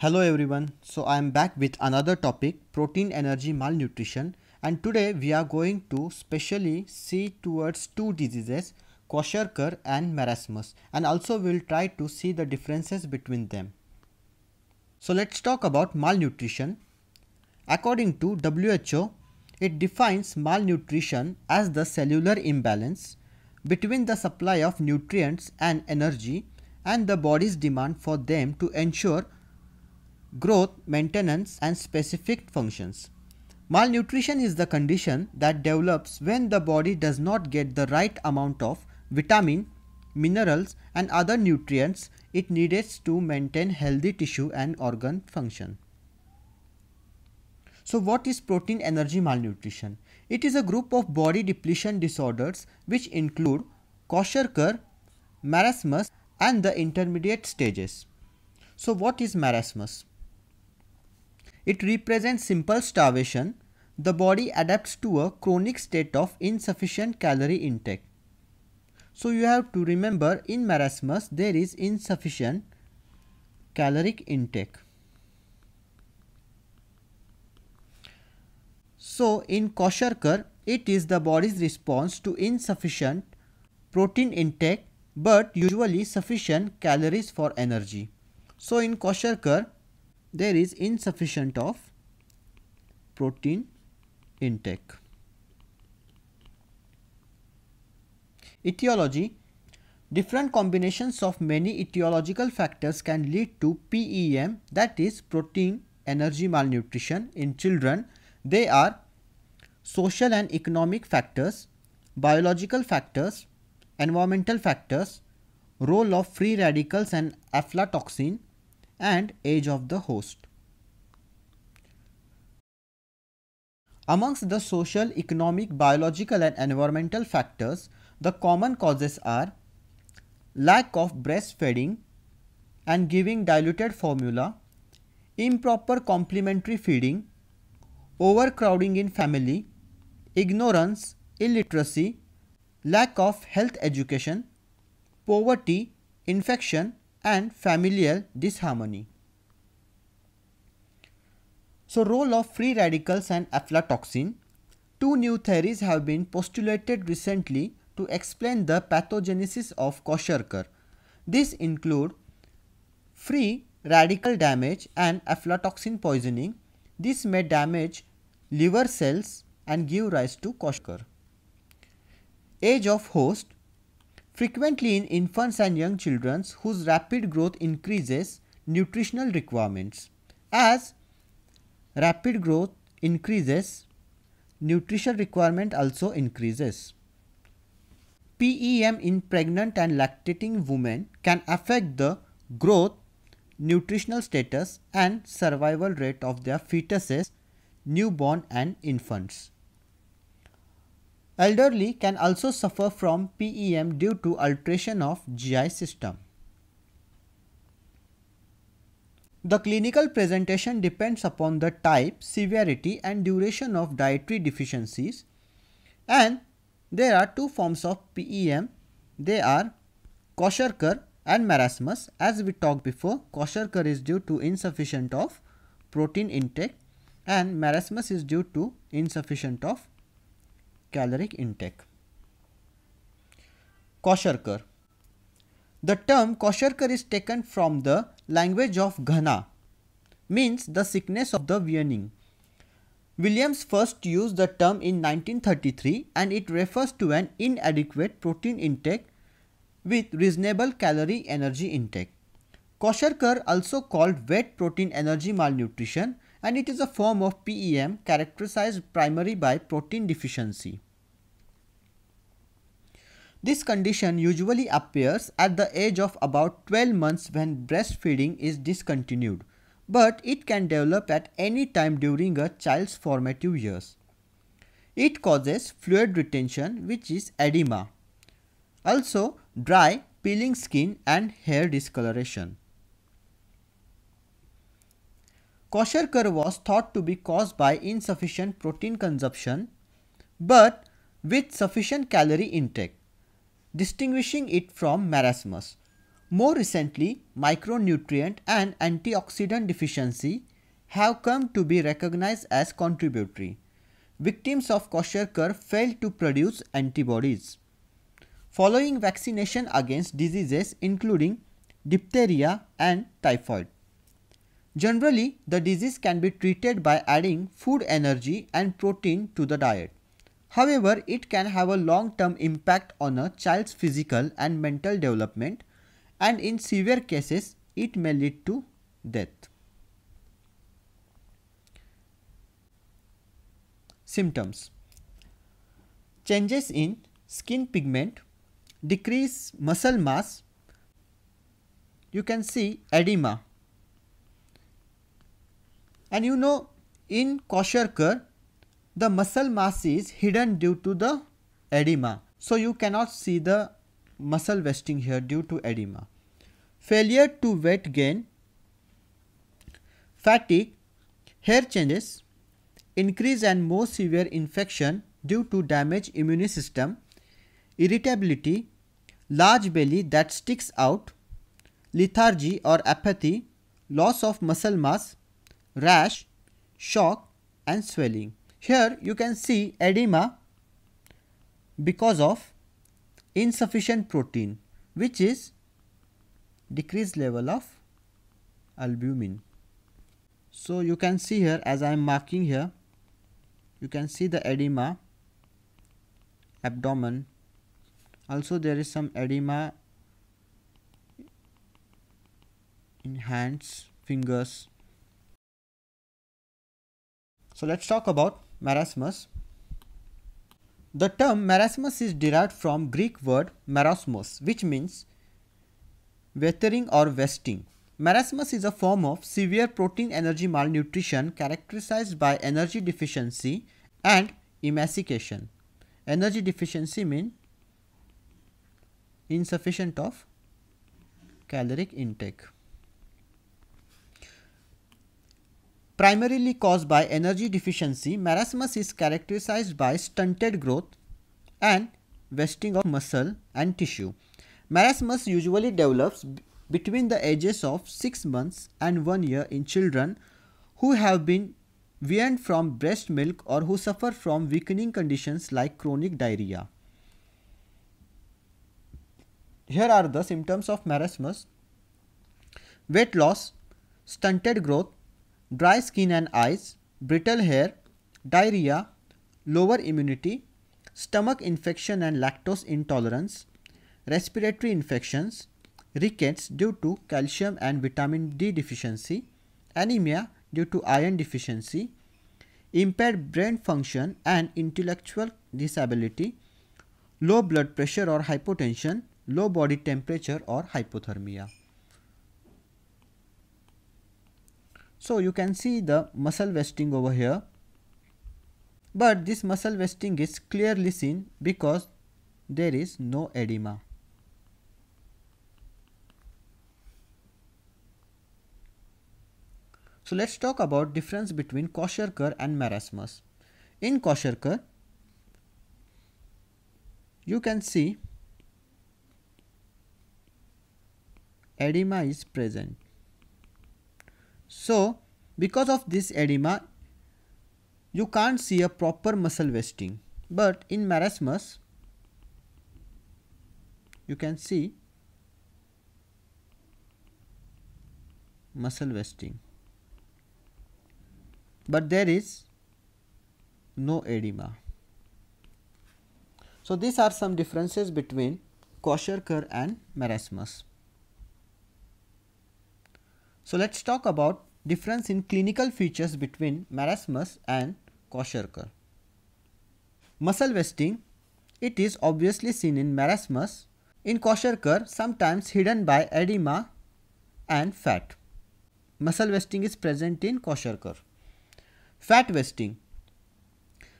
Hello everyone, so I am back with another topic, protein energy malnutrition, and today we are going to specially see towards two diseases, Kwashiorkor and marasmus, and also we will try to see the differences between them. So let's talk about malnutrition. According to WHO, it defines malnutrition as the cellular imbalance between the supply of nutrients and energy and the body's demand for them to ensure growth, maintenance, and specific functions. Malnutrition is the condition that develops when the body does not get the right amount of vitamin, minerals, and other nutrients it needs to maintain healthy tissue and organ function. So what is protein energy malnutrition? It is a group of body depletion disorders which include Kwashiorkor, marasmus, and the intermediate stages. So what is marasmus? It represents simple starvation. The body adapts to a chronic state of insufficient calorie intake. So you have to remember, in marasmus there is insufficient caloric intake. So in Kwashiorkor, it is the body's response to insufficient protein intake but usually sufficient calories for energy. So in Kwashiorkor, there is insufficient of protein intake. Etiology. Different combinations of many etiological factors can lead to PEM, that is protein energy malnutrition in children. They are social and economic factors, biological factors, environmental factors, role of free radicals and aflatoxin, and age of the host. Amongst the social, economic, biological and environmental factors, the common causes are lack of breastfeeding and giving diluted formula, improper complementary feeding, overcrowding in family, ignorance, illiteracy, lack of health education, poverty, infection, and familial disharmony. So role of free radicals and aflatoxin. Two new theories have been postulated recently to explain the pathogenesis of Kwashiorkor. These include free radical damage and aflatoxin poisoning. This may damage liver cells and give rise to Kwashiorkor. Age of host. Frequently in infants and young children whose rapid growth increases nutritional requirements. As rapid growth increases, nutrition requirement also increases. PEM in pregnant and lactating women can affect the growth, nutritional status, and survival rate of their fetuses, newborn and infants. Elderly can also suffer from PEM due to alteration of GI system. The clinical presentation depends upon the type, severity and duration of dietary deficiencies, and there are two forms of PEM. They are Kwashiorkor and marasmus. As we talked before, Kwashiorkor is due to insufficient of protein intake and marasmus is due to insufficient of caloric intake. Kwashiorkor. The term Kwashiorkor is taken from the language of Ghana, means the sickness of the weaning. Williams first used the term in 1933 and it refers to an inadequate protein intake with reasonable calorie energy intake. Kwashiorkor, also called wet protein energy malnutrition, and it is a form of PEM characterized primarily by protein deficiency. This condition usually appears at the age of about 12 months when breastfeeding is discontinued, but it can develop at any time during a child's formative years. It causes fluid retention, which is edema, also dry, peeling skin and hair discoloration. Kwashiorkor was thought to be caused by insufficient protein consumption but with sufficient calorie intake, distinguishing it from marasmus. More recently, micronutrient and antioxidant deficiency have come to be recognized as contributory. Victims of Kwashiorkor failed to produce antibodies. Following vaccination against diseases including diphtheria and typhoid. Generally, the disease can be treated by adding food energy and protein to the diet. However, it can have a long-term impact on a child's physical and mental development, and in severe cases, it may lead to death. Symptoms: changes in skin pigment, decreased muscle mass, you can see edema. And you know, in Kwashiorkor, the muscle mass is hidden due to the edema. So you cannot see the muscle wasting here due to edema. Failure to weight gain, fatigue, hair changes, increase and more severe infection due to damaged immune system, irritability, large belly that sticks out, lethargy or apathy, loss of muscle mass, rash, shock and swelling. Here you can see edema because of insufficient protein, which is decreased level of albumin. So you can see here, as I am marking here, you can see the edema, abdomen. Also there is some edema in hands, fingers. So let's talk about marasmus. The term marasmus is derived from Greek word marasmos, which means withering or wasting. Marasmus is a form of severe protein energy malnutrition characterized by energy deficiency and emaciation. Energy deficiency means insufficient of caloric intake. Primarily caused by energy deficiency, marasmus is characterized by stunted growth and wasting of muscle and tissue. Marasmus usually develops between the ages of 6 months and 1 year in children who have been weaned from breast milk or who suffer from weakening conditions like chronic diarrhea. Here are the symptoms of marasmus: weight loss, stunted growth, dry skin and eyes, brittle hair, diarrhea, lower immunity, stomach infection and lactose intolerance, respiratory infections, rickets due to calcium and vitamin D deficiency, anemia due to iron deficiency, impaired brain function and intellectual disability, low blood pressure or hypotension, low body temperature or hypothermia. So you can see the muscle wasting over here, but this muscle wasting is clearly seen because there is no edema. So let's talk about difference between Kwashiorkor and marasmus. In Kwashiorkor, you can see edema is present. So because of this edema, you can't see a proper muscle wasting, but in marasmus you can see muscle wasting, but there is no edema. So these are some differences between Kwashiorkor and marasmus. So let's talk about difference in clinical features between marasmus and Kwashiorkor. Muscle wasting, it is obviously seen in marasmus. In Kwashiorkor, sometimes hidden by edema and fat. Muscle wasting is present in Kwashiorkor. Fat wasting,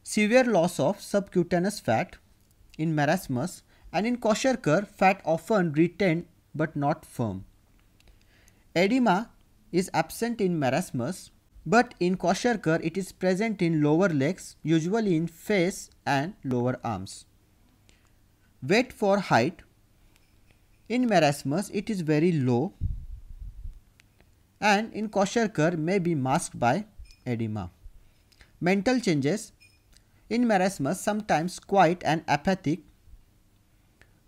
severe loss of subcutaneous fat in marasmus, and in Kwashiorkor fat often retained but not firm. Edema is absent in marasmus, but in Kwashiorkor it is present in lower legs, usually in face and lower arms. Weight for height, In marasmus it is very low, and in Kwashiorkor may be masked by edema. Mental changes. In marasmus sometimes quiet and apathic,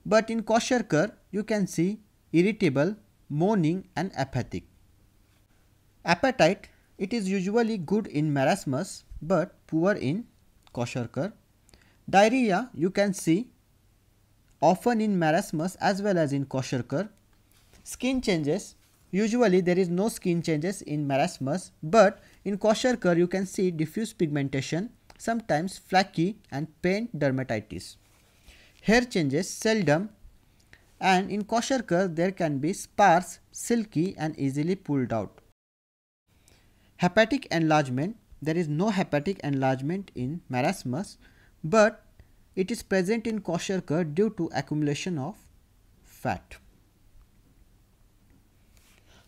but in Kwashiorkor you can see irritable, moaning and apathic. Appetite. It is usually good in marasmus but poor in Kwashiorkor. Diarrhea you can see often in marasmus as well as in Kwashiorkor. Skin changes. Usually there is no skin changes in marasmus, but in Kwashiorkor you can see diffuse pigmentation, sometimes flaky and paint dermatitis. Hair changes seldom, and in Kwashiorkor there can be sparse, silky and easily pulled out. Hepatic enlargement. There is no hepatic enlargement in marasmus, but it is present in Kwashiorkor due to accumulation of fat.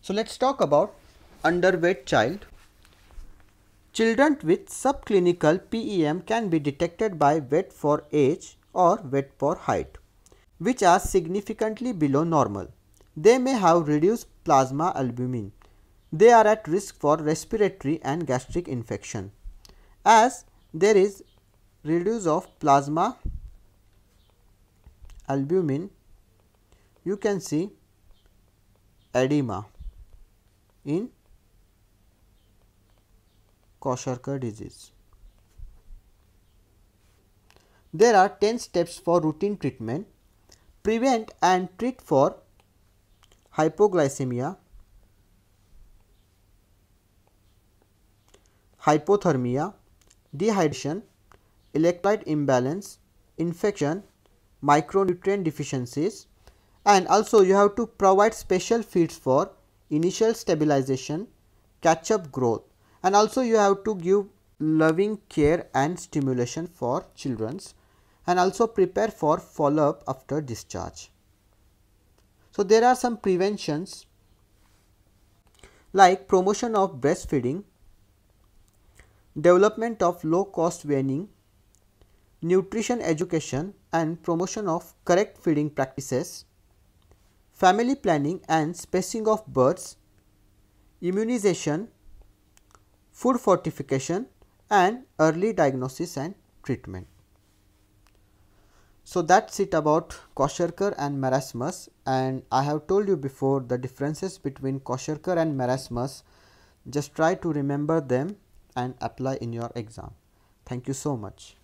So let's talk about underweight child. Children with subclinical PEM can be detected by weight for age or weight for height, which are significantly below normal. They may have reduced plasma albumin. They are at risk for respiratory and gastric infection. As there is reduce of plasma albumin, you can see edema in Kwashiorkor disease. There are 10 steps for routine treatment. Prevent and treat for hypoglycemia, hypothermia, dehydration, electrolyte imbalance, infection, micronutrient deficiencies, and also you have to provide special feeds for initial stabilization, catch up growth, and also you have to give loving care and stimulation for children, and also prepare for follow up after discharge. So there are some preventions like promotion of breastfeeding, development of low cost weaning, nutrition education and promotion of correct feeding practices, family planning and spacing of births, immunization, food fortification and early diagnosis and treatment. So that's it about Kwashiorkor and marasmus, and I have told you before the differences between Kwashiorkor and marasmus. Just try to remember them and apply in your exam. Thank you so much.